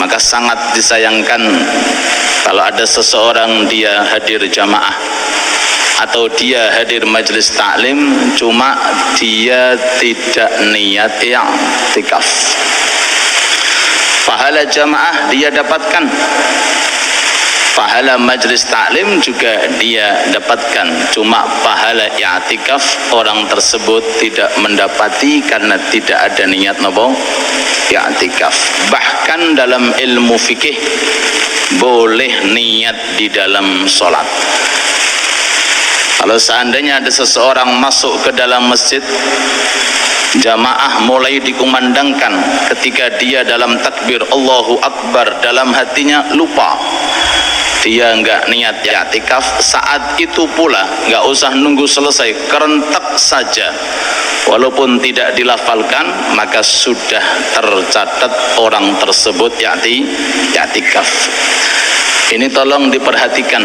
Maka sangat disayangkan kalau ada seseorang dia hadir jamaah atau dia hadir majelis taklim cuma dia tidak niat i'tikaf. Pahala jamaah dia dapatkan, pahala majlis taklim juga dia dapatkan, cuma pahala i'tikaf orang tersebut tidak mendapati karena tidak ada niat nopo i'tikaf. Bahkan dalam ilmu fikih boleh niat di dalam sholat. Kalau seandainya ada seseorang masuk ke dalam masjid, jamaah mulai dikumandangkan, ketika dia dalam takbir Allahu Akbar dalam hatinya lupa, dia enggak niat i'tikaf, saat itu pula enggak usah nunggu selesai, kerentak saja walaupun tidak dilafalkan, maka sudah tercatat orang tersebut i'tikaf. Ini tolong diperhatikan,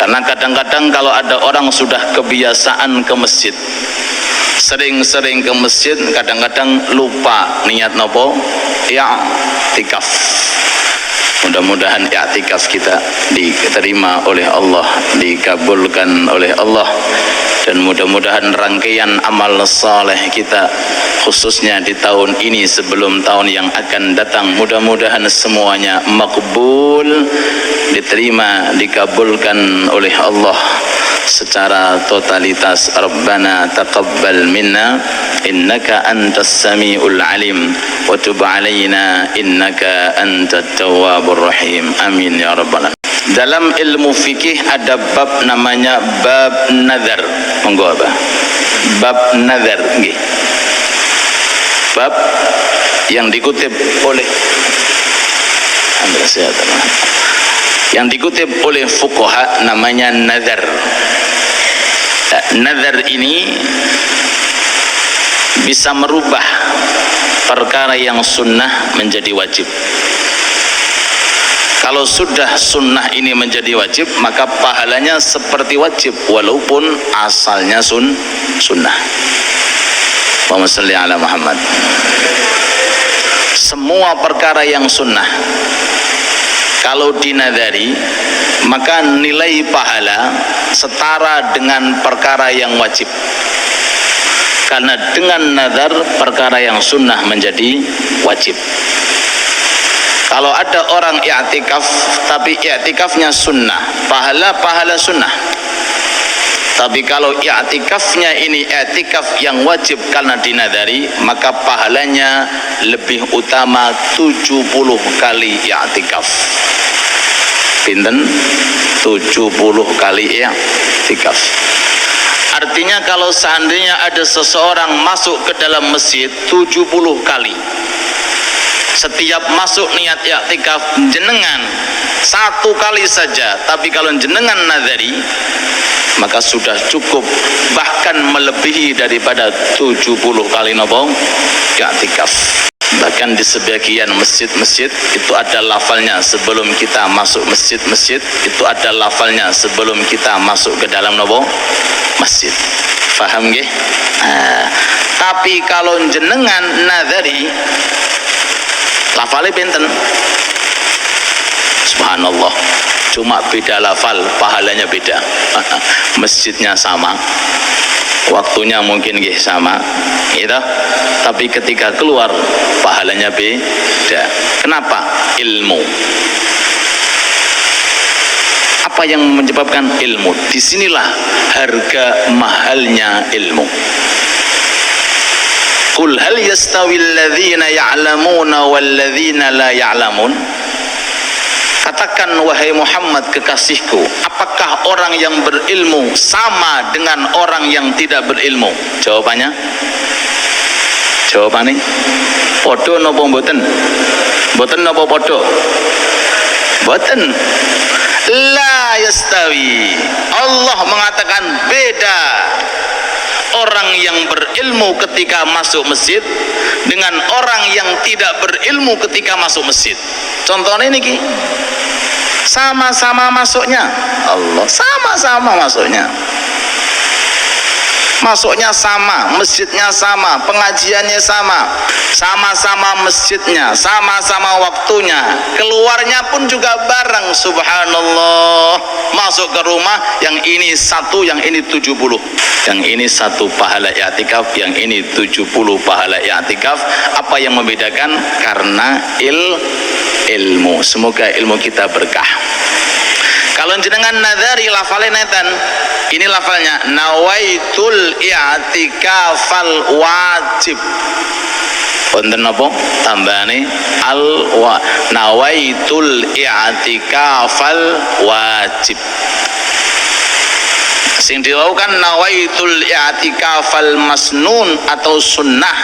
karena kadang-kadang kalau ada orang sudah kebiasaan ke masjid, sering-sering ke masjid, kadang-kadang lupa niat nopo i'tikaf. Mudah-mudahan i'tikaf kita diterima oleh Allah, dikabulkan oleh Allah, dan mudah-mudahan rangkaian amal saleh kita khususnya di tahun ini sebelum tahun yang akan datang, mudah-mudahan semuanya makbul, diterima, dikabulkan oleh Allah secara totalitas. Rabbana taqabbal minna innaka antas samiul alim wa tub alaina innaka antat tawwabur rahim. Amin ya rabbal alamin. Dalam ilmu fikih ada bab namanya bab nazar. Monggo apa? Bab nazar nggih. Bab yang dikutip oleh yang dikutip oleh fuqaha namanya nazar. Nazar ini bisa merubah perkara yang sunnah menjadi wajib. Kalau sudah sunnah ini menjadi wajib, maka pahalanya seperti wajib walaupun asalnya sunnah. Allahumma shalli ala Muhammad. Semua perkara yang sunnah kalau dinadari, maka nilai pahala setara dengan perkara yang wajib, karena dengan nazar perkara yang sunnah menjadi wajib. Kalau ada orang i'tikaf tapi i'tikafnya sunnah, pahala sunnah. Tapi kalau i'tikafnya ini i'tikaf yang wajib karena dinadari, maka pahalanya lebih utama 70 kali i'tikaf. Pinten? 70 kali i'tikaf. Artinya kalau seandainya ada seseorang masuk ke dalam masjid 70 kali, setiap masuk niat i'tikaf jenengan 1 kali saja, tapi kalau jenengan nadari maka sudah cukup, bahkan melebihi daripada 70 kali nopo i'tikaf. Bahkan di sebagian masjid-masjid itu ada lafalnya sebelum kita masuk masjid-masjid, itu ada lafalnya sebelum kita masuk ke dalam nopo masjid. Faham nggih? Tapi kalau jenengan nadari lafalnya benten, subhanallah, cuma beda lafal, pahalanya beda. Masjidnya sama, waktunya mungkin sama, gitu. Tapi ketika keluar pahalanya beda. Kenapa? Ilmu. Apa yang menyebabkan? Ilmu. Disinilah harga mahalnya ilmu. Qul hal yastawil ladzina ya'lamuna wal ladzina la ya'lamun. Katakan wahai Muhammad kekasihku, apakah orang yang berilmu sama dengan orang yang tidak berilmu? Jawabannya podo napa mboten? Mboten napa podo? Mboten. La yastawi. Allah mengatakan beda orang yang berilmu ketika masuk masjid dengan orang yang tidak berilmu ketika masuk masjid. Contohnya ini, sama-sama masuknya, Allah sama-sama masuknya. masuknya sama, masjidnya sama, pengajiannya sama, sama-sama masjidnya, sama-sama waktunya, keluarnya pun juga bareng. Subhanallah, masuk ke rumah, yang ini 1, yang ini 70, yang ini 1 pahala i'tikaf, yang ini 70 pahala i'tikaf. Apa yang membedakan? Karena ilmu. Semoga ilmu kita berkah. Kalau jenengan nadari lafalnya netan, ini lafalnya nawaitul i'tikafal wajib. Wonten napa tambahane nawaitul i'tikafal wajib. Sing dilakukan nawaitul i'tikafal masnun atau sunnah,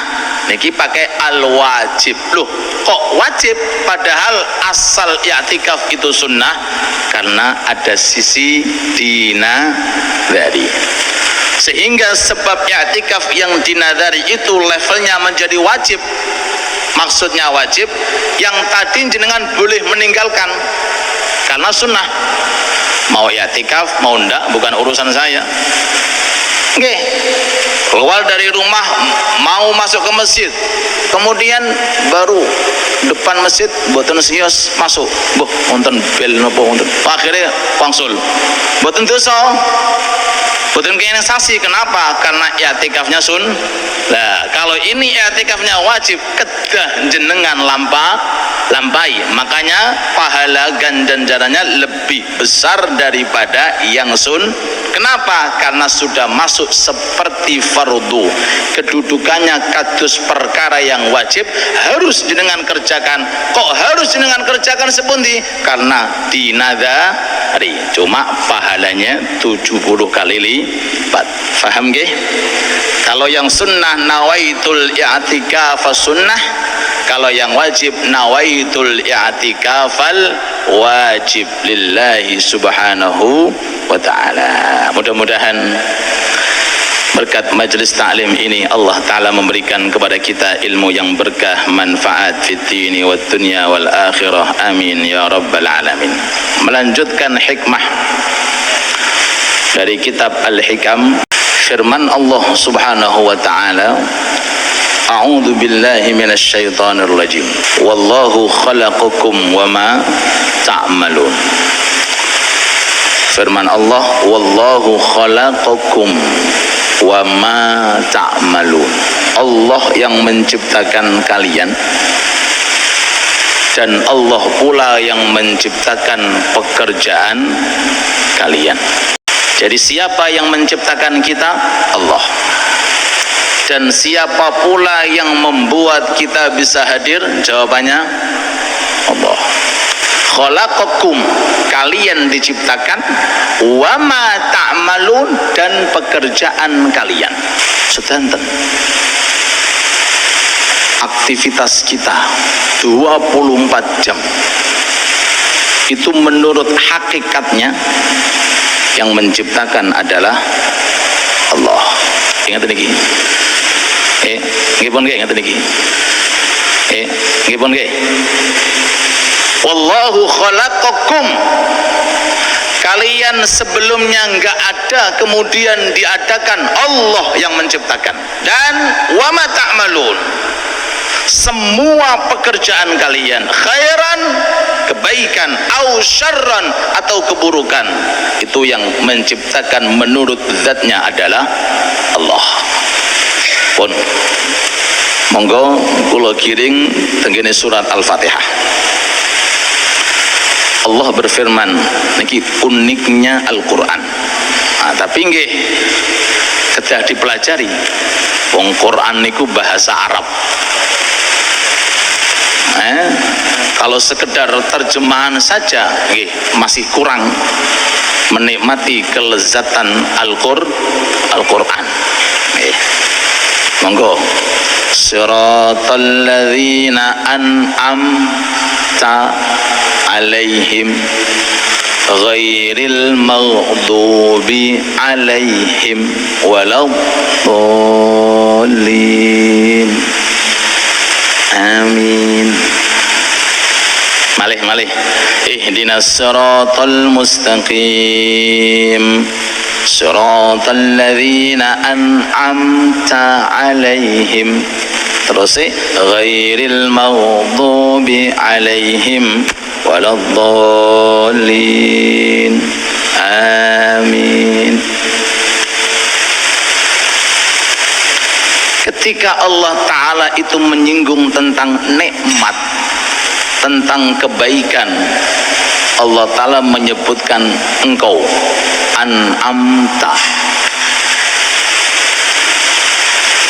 niki pakai al wajib. Loh, kok wajib padahal asal i'tikaf itu sunnah? Karena ada sisi dinadari, sehingga sebab i'tikaf yang dinadari itu levelnya menjadi wajib. Maksudnya wajib yang tadi jenengan boleh meninggalkan karena sunnah. Mau i'tikaf mau ndak bukan urusan saya. Nggih, keluar dari rumah mau masuk ke masjid, kemudian baru depan masjid boten sios masuk, boh wonten bel napa wonten, akhirnya wangsul boten dosa, boten kene sasi. Kenapa? Karena i'tikafnya sun. Nah, kalau ini i'tikafnya wajib, kedah jenengan lampai, makanya pahala ganjarannya lebih besar daripada yang sun. Kenapa? Karena sudah masuk seperti fardu, kedudukannya kados perkara yang wajib, harus jenengan kerjakan. Kok harus jenengan kerjakan sepundi? Karena dinadari. Cuma pahalanya 70 kali lipat. Paham nggih? Kalau yang sunnah nawaitul i'tikaf sunnah, kalau yang wajib nawaitul i'tikafal wajib lillahi subhanahu wa ta'ala. Mudah-mudahan berkat majelis ta'lim ini Allah ta'ala memberikan kepada kita ilmu yang berkah, manfaat fid dini wad dunya wal akhirah. Amin ya rabbal alamin. Melanjutkan hikmah dari kitab Al-Hikam, firman Allah subhanahu wa ta'ala, a'udzu billahi minasy syaithanir rajim, wallahu khalaqakum wama ta'malun. Firman Allah, wallahu khalaqakum wama ta'malun. Allah yang menciptakan kalian dan Allah pula yang menciptakan pekerjaan kalian. Jadi siapa yang menciptakan kita? Allah. Dan siapa pula yang membuat kita bisa hadir? Jawabannya Allah. Khalaqakum, kalian diciptakan, wa ma ta'malun, dan pekerjaan kalian. Sedanten aktivitas kita 24 jam itu menurut hakikatnya yang menciptakan adalah Allah. Ingat niki. Nggih pun nggih, ingat niki. Nggih pun nggih. Wallahu khalaqakum, kalian sebelumnya enggak ada, kemudian diadakan, Allah yang menciptakan. Dan wa ma ta'malun, semua pekerjaan kalian, khairan, kebaikan, au syarran, atau keburukan, itu yang menciptakan menurut zatnya adalah Allah. Pun monggo kula kiring tenggene surat Al-Fatihah. Allah berfirman, niki uniknya Al-Quran. Tapi nggih kedah dipelajari, wong Quran niku bahasa Arab. Kalau sekedar terjemahan saja nggih masih kurang menikmati kelezatan Al-Quran. Monggo. Siratal ladzina an'amta alaihim ghairil maghdubi alaihim waladdallin. Amin. Malih ihdinas siratal mustaqim siratal ladzina an'amta 'alaihim, terus ghairil maghdubi 'alaihim waladdallin. Amin. Ketika Allah Ta'ala itu menyinggung tentang nikmat, tentang kebaikan, Allah Ta'ala menyebutkan engkau, an'amta.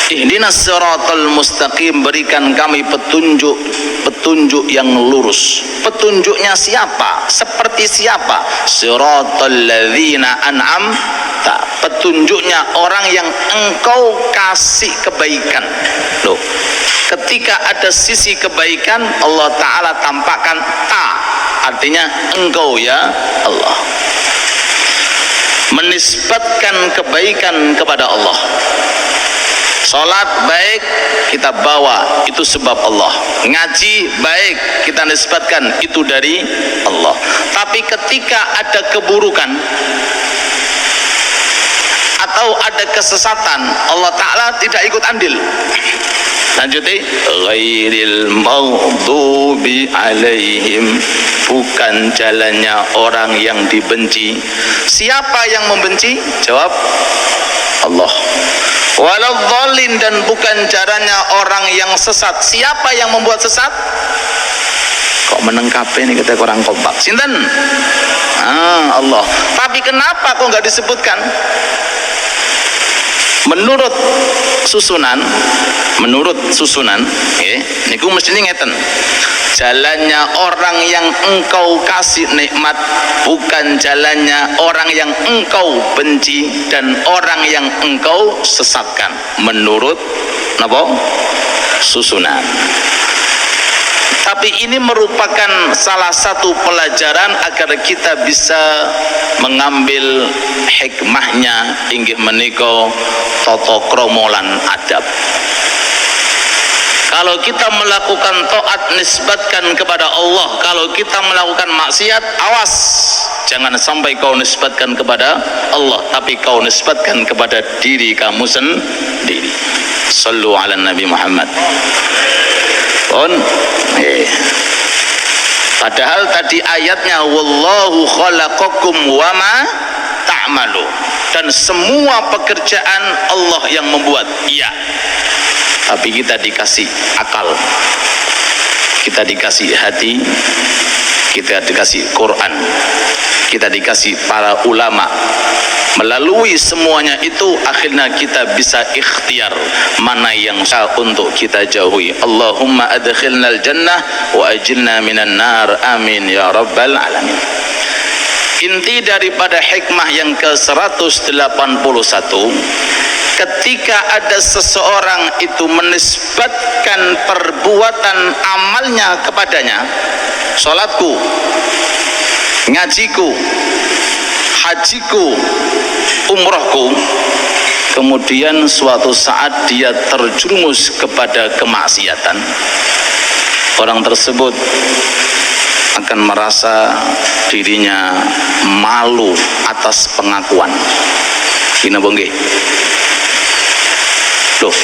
Ihdinas siratal mustaqim, berikan kami petunjuk yang lurus. Petunjuknya siapa? Seperti siapa? Siratal ladzina an'amta, petunjuknya orang yang engkau kasih kebaikan. Loh, ketika ada sisi kebaikan, Allah Ta'ala tampakkan ta, artinya engkau ya Allah. Menisbatkan kebaikan kepada Allah. Salat baik kita bawa, itu sebab Allah. Ngaji baik kita nisbatkan, itu dari Allah. Tapi ketika ada keburukan atau ada kesesatan, Allah Ta'ala tidak ikut andil. Lanjuti, ghairil maghdubi alaihim, bukan jalannya orang yang dibenci. Siapa yang membenci? Jawab Allah. Waladdallin, dan bukan caranya orang yang sesat. Siapa yang membuat sesat? Kok menengkape ini kita kurang kompak. Sinten? Allah. Tapi kenapa kok nggak disebutkan? Menurut susunan, niku mesti ngeten. Jalannya orang yang engkau kasih nikmat, bukan jalannya orang yang engkau benci dan orang yang engkau sesatkan. Menurut napa? Susunan. Tapi ini merupakan salah satu pelajaran agar kita bisa mengambil hikmahnya, inggih menika tata krama lan adab. Kalau kita melakukan taat nisbatkan kepada Allah, kalau kita melakukan maksiat, awas, jangan sampai kau nisbatkan kepada Allah, tapi kau nisbatkan kepada diri kamu sendiri. Sallu ala Nabi Muhammad. Padahal tadi ayatnya wallahu khalaqakum wama ta'malu, dan semua pekerjaan Allah yang membuat. Iya, tapi kita dikasih akal, kita dikasih hati, kita dikasih Quran, kita dikasih para ulama. Melalui semuanya itu akhirnya kita bisa ikhtiar mana yang sah untuk kita jauhi. Allahumma adkhilnal jannah wa ajilna minan nar, amin ya rabbal alamin. Inti daripada hikmah yang ke-181, ketika ada seseorang itu menisbatkan perbuatan amalnya kepadanya, salatku, ngajiku, hajiku, umrohku, kemudian suatu saat dia terjerumus kepada kemaksiatan, orang tersebut akan merasa dirinya malu atas pengakuan. Gina bongge. Loh,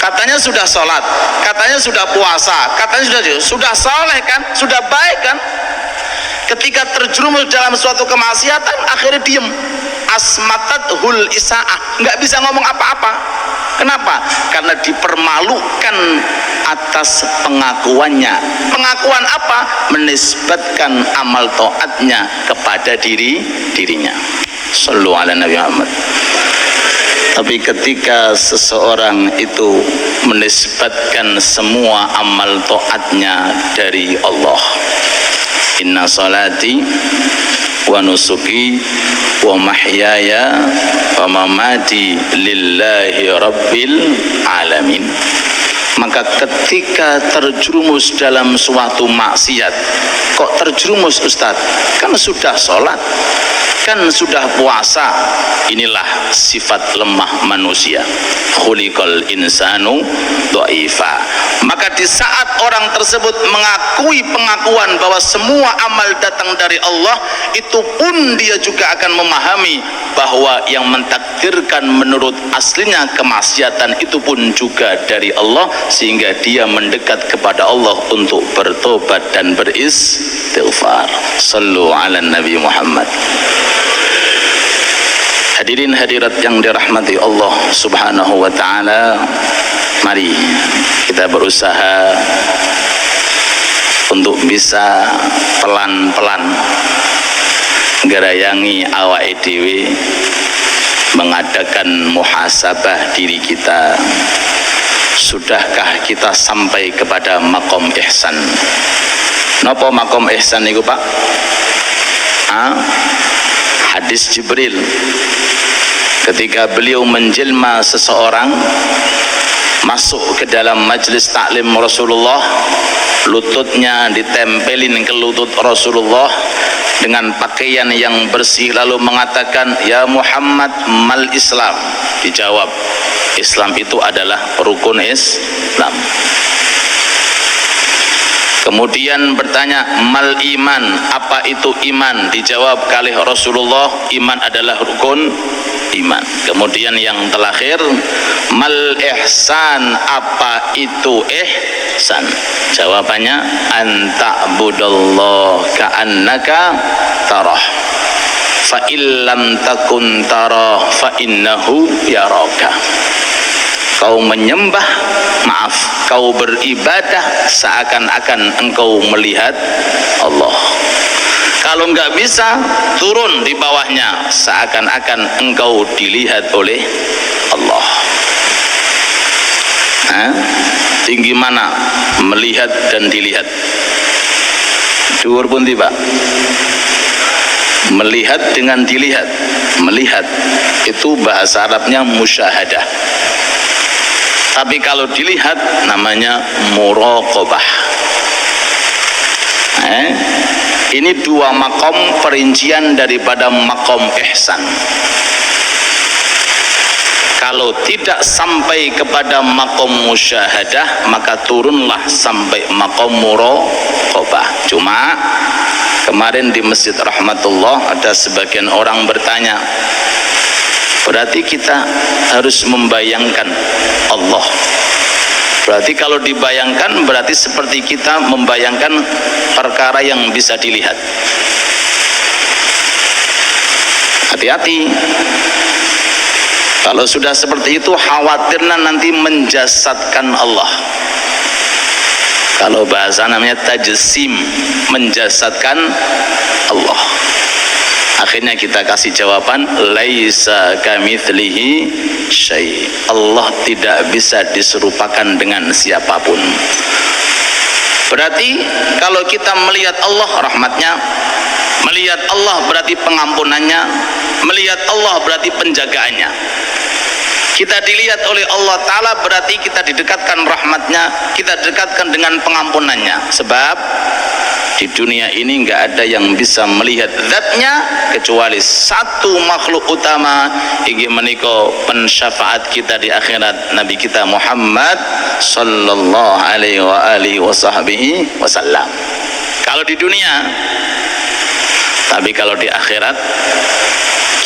katanya sudah sholat, katanya sudah puasa, katanya sudah saleh kan, sudah baik kan? Ketika terjerumus dalam suatu kemaksiatan, akhirnya diem. Asmatat hul isaah, nggak bisa ngomong apa-apa. Kenapa? Karena dipermalukan atas pengakuannya. Pengakuan apa? Menisbatkan amal taatnya kepada dirinya. Sallu ala Nabi Muhammad. Tapi ketika seseorang itu menisbatkan semua amal taatnya dari Allah, inna salati wa nusuki wa mahyaya wa mamati lillahi rabbil alamin, Maka ketika terjerumus dalam suatu maksiat, kok terjerumus Ustadz? Kan sudah sholat, kan sudah puasa. Inilah sifat lemah manusia. Khuliqal insanu dha'ifa. Maka di saat orang tersebut mengakui pengakuan bahwa semua amal datang dari Allah, itu pun dia juga akan memahami bahwa yang mentakdirkan menurut aslinya kemaksiatan itu pun juga dari Allah, sehingga dia mendekat kepada Allah untuk bertobat dan beristighfar. Sallu ala Nabi Muhammad. Hadirin hadirat yang dirahmati Allah Subhanahu wa ta'ala, mari kita berusaha untuk bisa pelan-pelan ngerayangi awake dhewe, mengadakan muhasabah diri kita. Sudahkah kita sampai kepada makom ihsan? Napa makom ihsan niku, Pak? Hadis Jibril ketika beliau menjelma seseorang masuk ke dalam majelis taklim Rasulullah, lututnya ditempelin ke lutut Rasulullah dengan pakaian yang bersih, lalu mengatakan, "Ya Muhammad, mal Islam?" Dijawab, Islam itu adalah rukun Islam. Kemudian bertanya, mal iman, apa itu iman? Dijawab kalih Rasulullah, iman adalah rukun iman. Kemudian yang terakhir, mal ihsan, apa itu ihsan? Jawabannya, anta'budallah ka'annaka tarah, fa illam takun tarah fa innahu yaraka. Kau menyembah, kau beribadah seakan-akan engkau melihat Allah. Kalau enggak bisa, turun di bawahnya seakan-akan engkau dilihat oleh Allah. Tinggi mana melihat dan dilihat? Dhuwur pundi, Pak? Melihat dengan dilihat. Melihat itu bahasa Arabnya musyahadah. Tapi kalau dilihat namanya muraqabah. Ini dua makom perincian daripada makom ihsan. Kalau tidak sampai kepada makom musyahadah, maka turunlah sampai makom muraqabah. Cuma kemarin di Masjid Rahmatullah ada sebagian orang bertanya, berarti kita harus membayangkan Allah. Berarti kalau dibayangkan, berarti seperti kita membayangkan perkara yang bisa dilihat. Hati-hati. Kalau sudah seperti itu, khawatirnya nanti menjasadkan Allah. Kalau bahasa namanya tajsim, menjasadkan Allah. Akhirnya kita kasih jawaban, laisa kamitslihi syai'. Allah tidak bisa diserupakan dengan siapapun. Berarti kalau kita melihat Allah rahmatnya, melihat Allah berarti pengampunannya, melihat Allah berarti penjagaannya. Kita dilihat oleh Allah Ta'ala berarti kita didekatkan rahmatnya, kita dekatkan dengan pengampunannya. Sebab di dunia ini nggak ada yang bisa melihat zatnya kecuali satu makhluk utama, inggih menika pensyafaat kita di akhirat, Nabi kita Muhammad sallallahu alaihi wa alihi wasallam. Kalau di dunia, tapi kalau di akhirat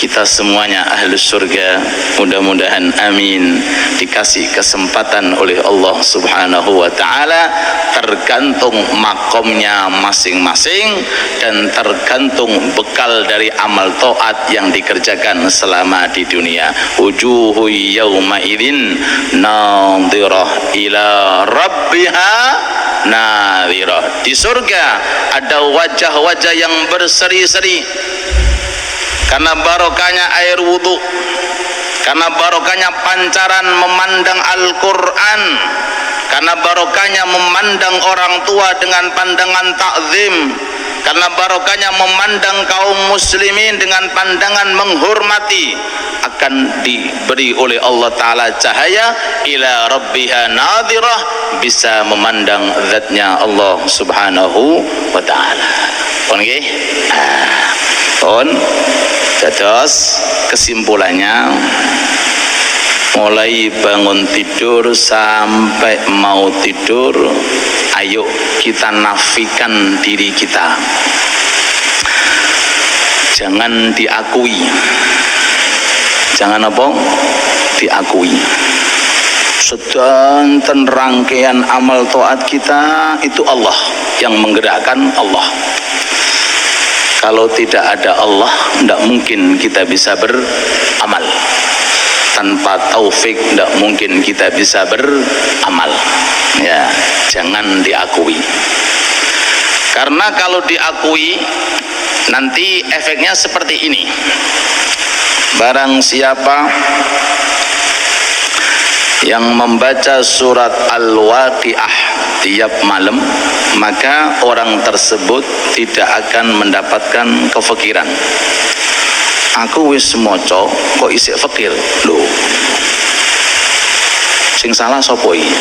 kita semuanya ahlus surga, mudah-mudahan amin, dikasih kesempatan oleh Allah Subhanahu wa ta'ala, tergantung makomnya masing-masing dan tergantung bekal dari amal taat yang dikerjakan selama di dunia. Wujuhu yawma idzin nadhirah ila rabbiha nadhirah. Di surga ada wajah-wajah yang berseri-seri karena barokahnya air wudhu, karena barokahnya pancaran memandang Al-Quran, karena barokahnya memandang orang tua dengan pandangan takzim, karena barokahnya memandang kaum muslimin dengan pandangan menghormati, akan diberi oleh Allah Ta'ala cahaya ila rabbiha nadhirah, bisa memandang zatnya Allah Subhanahu wa Ta'ala. Pun nggih? Pun dados kesimpulannya, mulai bangun tidur sampai mau tidur, ayo kita nafikan diri kita, jangan diakui, jangan apa? Diakui. Sedanten rangkaian amal taat kita itu Allah yang menggerakkan Allah. Kalau tidak ada Allah, tidak mungkin kita bisa beramal. Tanpa taufik tidak mungkin kita bisa beramal. Ya, jangan diakui. Karena kalau diakui, nanti efeknya seperti ini. Barang siapa yang membaca surat Al-Waqiah tiap malam, maka orang tersebut tidak akan mendapatkan kefikiran. Aku wis moco kok isik fikir lho. Sing salah sapa iki?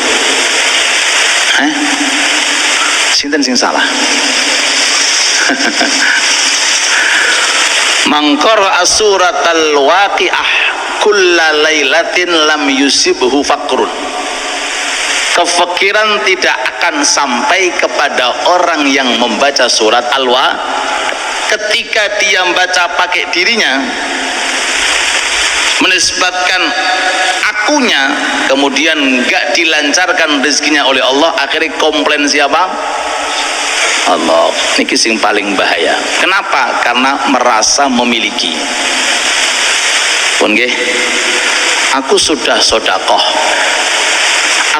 Sinten sing salah? Mangqara surat Al-Waqiah kulla lailatin lam yusibhu faqrun. Kefikiran tidak akan sampai kepada orang yang membaca surat Al-Waqiah ketika dia membaca pakai dirinya, menisbatkan akunya, kemudian enggak dilancarkan rezekinya oleh Allah, akhirnya komplain siapa? Allah. Niki sing paling bahaya. Kenapa? Karena merasa memiliki. Pun nggih, aku sudah sedekah,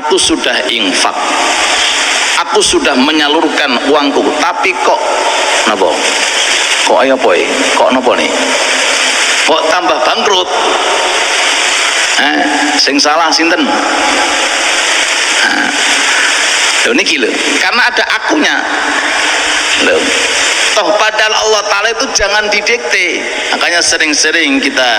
aku sudah infak, aku sudah menyalurkan uangku, tapi kok napa? Kok ayo boy? Kok napa nih? Kok tambah bangkrut? Sing salah sinten? Lho niki lho, karena ada akunya. Lho, toh padahal Allah Ta'ala itu jangan didikte. Makanya sering-sering kita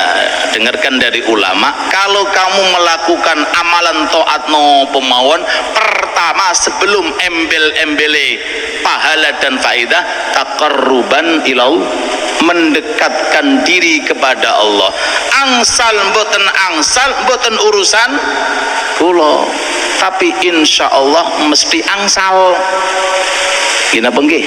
dengarkan dari ulama, kalau kamu melakukan amalan taat no pemawon, pertama sebelum embel-embele pahala dan faidah, taqarruban ilau, mendekatkan diri kepada Allah. Angsal mboten urusan kula, tapi insya Allah mesti angsal. Gina penggih,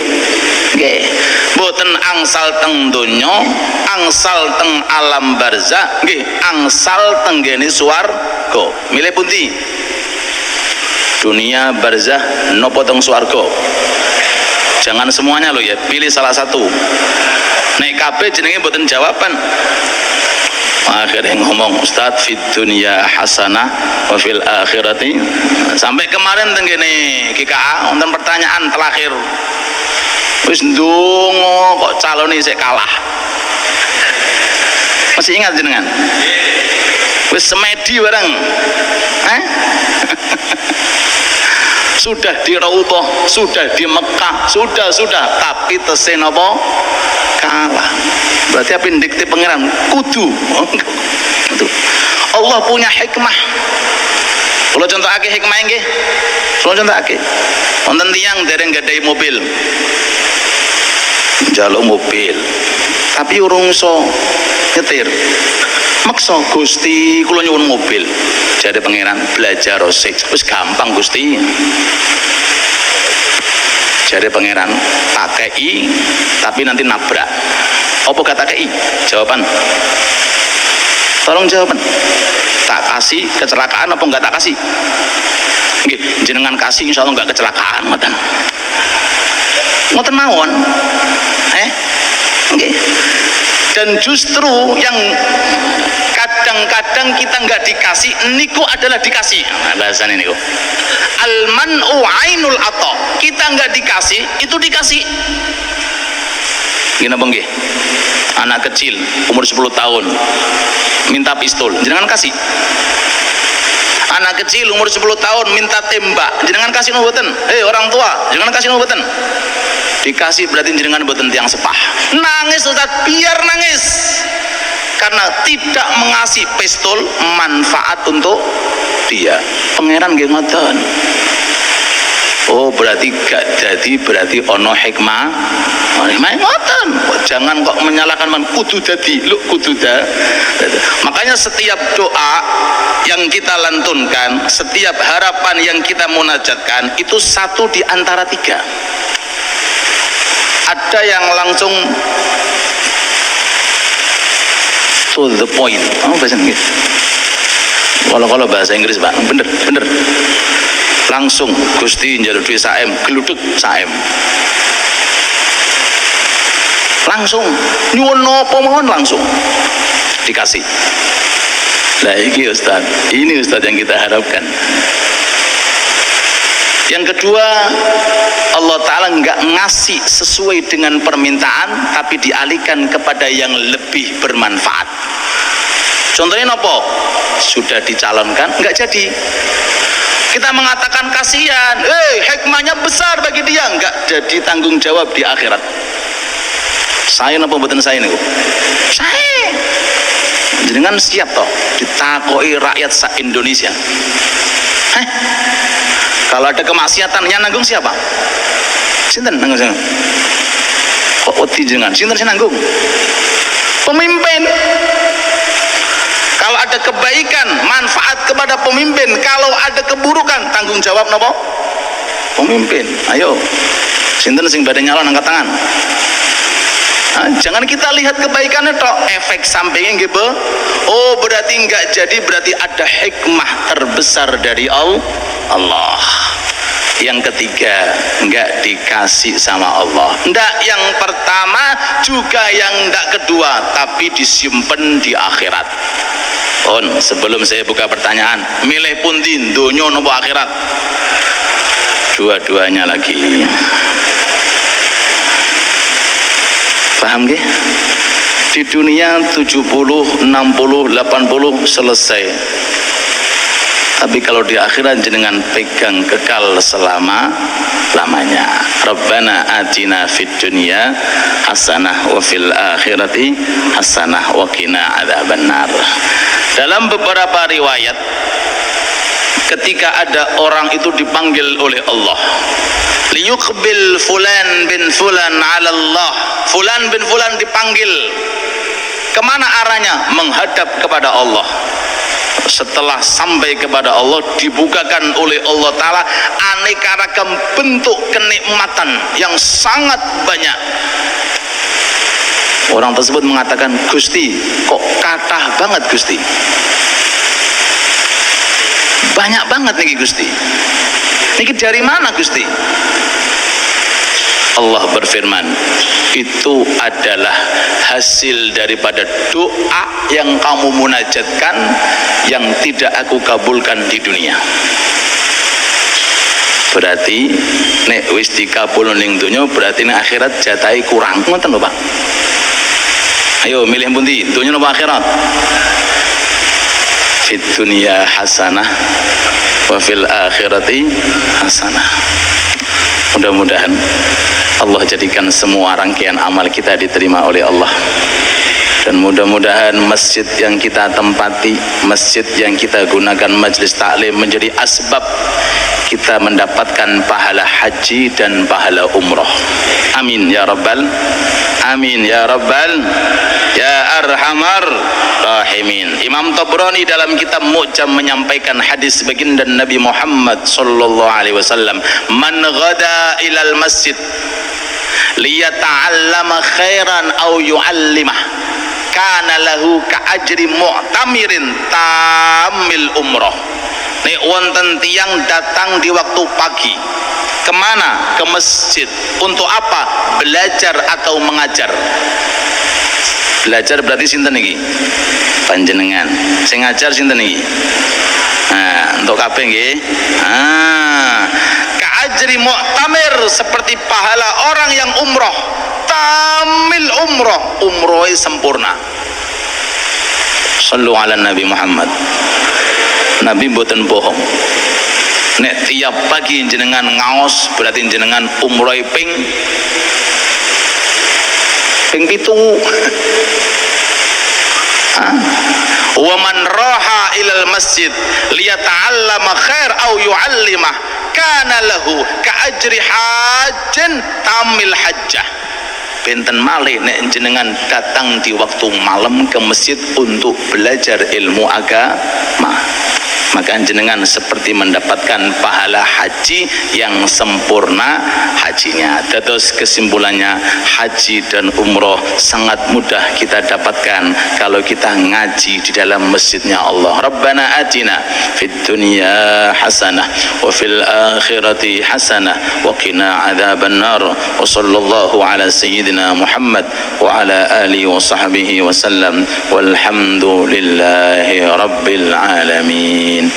nggih. Mboten angsal teng donya, angsal teng alam barzakh, nggih, angsal teng gene swarga. Milih pundi? Dunia, barzakh, nopo teng swarga? Jangan semuanya lo ya, pilih salah satu. Nek kabeh jenenge mboten jawaban. Akhirnya ngomong Ustadz, fid dunya hasanah wa fil akhirati. Sampai kemarin tenggene GKA wonten pertanyaan terakhir, wis ndonga kok calone sik kalah. Masih ingat jenengan? Wis semedi bareng. Sudah di Raudhah, sudah di Mekah, sudah, tapi tesen apa? Kalah. Berarti apa yang dikte pangeran? Kudu. Allah punya hikmah. Kalau contohake hikmah nggih. Kalau contohake, wonten tiyang dereng gadai mobil. Njaluk mobil. Tapi urung iso nyetir. Maksa Gusti kula nyuwun mobil. Jare pangeran, belajar resik. Wis gampang Gusti. Jare pangeran, tak kei tapi nanti nabrak. Apa kata kei? Jawaban. Tolong jawaban. Tak kasih kecelakaan apa enggak tak kasih? Nggih, jenengan kasih insyaallah enggak kecelakaan ngoten. Ngoten mawon. Nggih. Dan justru yang kadang-kadang kita enggak dikasih, niku adalah dikasih. Nah, bahasan ini kok. Al-man'u ainul ata. Kita enggak dikasih, itu dikasih. Gini bang, anak kecil umur 10 tahun minta pistol, jangan kasih. Anak kecil umur 10 tahun minta tembak, jangan kasih nubuatan. Orang tua, jangan kasih nubuatan. Dikasih berarti jenengan mboten tiyang sepah. Nangis Ustaz, biar nangis. Karena tidak mengasih pistol manfaat untuk dia. Pangeran nggih ngoten. Oh berarti gak jadi, berarti ono hikmah. Hikmah ngoten. Jangan kok menyalahkan kudu dadi, lu kudu dadi. Makanya setiap doa yang kita lantunkan, setiap harapan yang kita munajatkan itu satu di antara tiga. Ada yang langsung to the point. Bahasa Inggris. Kalau bahasa Inggris Pak, bener. Langsung Gusti njaluk duit saem, gluduk saem. Langsung nyuwun napa mawon langsung dikasih. Lah iki Ustaz, ini Ustaz yang kita harapkan. Yang kedua, Allah Ta'ala nggak ngasih sesuai dengan permintaan, tapi dialihkan kepada yang lebih bermanfaat. Contohnya nopo? Sudah dicalonkan, nggak jadi. Kita mengatakan kasihan, hikmahnya besar bagi dia, nggak jadi tanggung jawab di akhirat. Saya nopo mboten saya niku? Saya. Jenengan siap toh ditakoi rakyat se-Indonesia. Kalau ada kemaksiatan yang nanggung siapa? Sinten nanggung sinten? Kok wedi jenengan? Sinten sing nanggung? Pemimpin. Kalau ada kebaikan, manfaat kepada pemimpin. Kalau ada keburukan, tanggung jawab napa? Pemimpin. Ayo. Sinten sing badhe nyalon angkat tangan. Jangan kita lihat kebaikannya tok, efek sampingnya gitu. Oh berarti enggak jadi, berarti ada hikmah terbesar dari Allah. Yang ketiga, enggak dikasih sama Allah. Enggak yang pertama, juga yang enggak kedua, tapi disimpan di akhirat. Sebelum saya buka pertanyaan, milih pundi donya napa akhirat? Dua-duanya lagi. Paham gak? Di dunia 70, 60, 80 selesai. Tapi kalau di akhirat jenengan pegang kekal selama-lamanya. Rabbana atina fid dunya hasanah wa fil akhirati hasanah wa qina adzabannar. Dalam beberapa riwayat, ketika ada orang itu dipanggil oleh Allah, liyuqbil fulan bin fulan ala Allah. Fulan bin fulan dipanggil. Kemana arahnya? Menghadap kepada Allah. Setelah sampai kepada Allah, dibukakan oleh Allah Ta'ala aneka ragam bentuk kenikmatan yang sangat banyak. Orang tersebut mengatakan, Gusti, kok kathah banget Gusti? Banyak banget nih Gusti. Niki dari mana Gusti? Allah berfirman, itu adalah hasil daripada doa yang kamu munajatkan yang tidak aku kabulkan di dunia. Berarti nek wis dikabul ning dunya, berarti ning akhirat jatahe kurang. Ngoten lho Pak. Ayo milih pundi? Dunya napa akhirat? Fid dunya hasanah wa fil akhirati hasanah. Mudah-mudahan Allah jadikan semua rangkaian amal kita diterima oleh Allah, dan mudah-mudahan masjid yang kita tempati, masjid yang kita gunakan majelis taklim menjadi asbab kita mendapatkan pahala haji dan pahala umroh. Amin ya rabbal, amin ya rabbal, ya arhamar rahimin. Imam Tabrani dalam kitab Mu'jam menyampaikan hadis baginda Nabi Muhammad sallallahu alaihi wasallam, man ghada ilal masjid liyata'allama khairan aw yu'allimah kana lahu ka'ajri mu'tamirin tamil umroh. Nek wonten tiyang datang di waktu pagi, kemana? Ke masjid. Untuk apa? Belajar atau mengajar. Belajar berarti sinten iki? Panjenengan. Sing ngajar sinten iki? Nah, untuk kabeh nggih. Ka'ajri mu'tamir, seperti pahala orang yang umroh. Tamil umroh, umrohnya sempurna. Sallu ala Nabi Muhammad. Nabi mboten bohong. nek tiap pagi jenengan ngaos berarti jenengan umroh ping 7. Wa man raha ilal masjid liyata'allama khair au yu'allimah kana lahu ka ajri hajjan tamil hajjah. Benten malih nek jenengan datang di waktu malam ke masjid untuk belajar ilmu agama, maka jenengan seperti mendapatkan pahala haji yang sempurna hajinya. Terus kesimpulannya, haji dan umroh sangat mudah kita dapatkan kalau kita ngaji di dalam masjidnya Allah. Rabbana atina fid dunya hasanah wa fil akhirati hasanah wa qina adzaban nar. Wa sallallahu ala sayyidina Muhammad wa ala alihi wa sahbihi wa sallam walhamdulillahi rabbil alamin.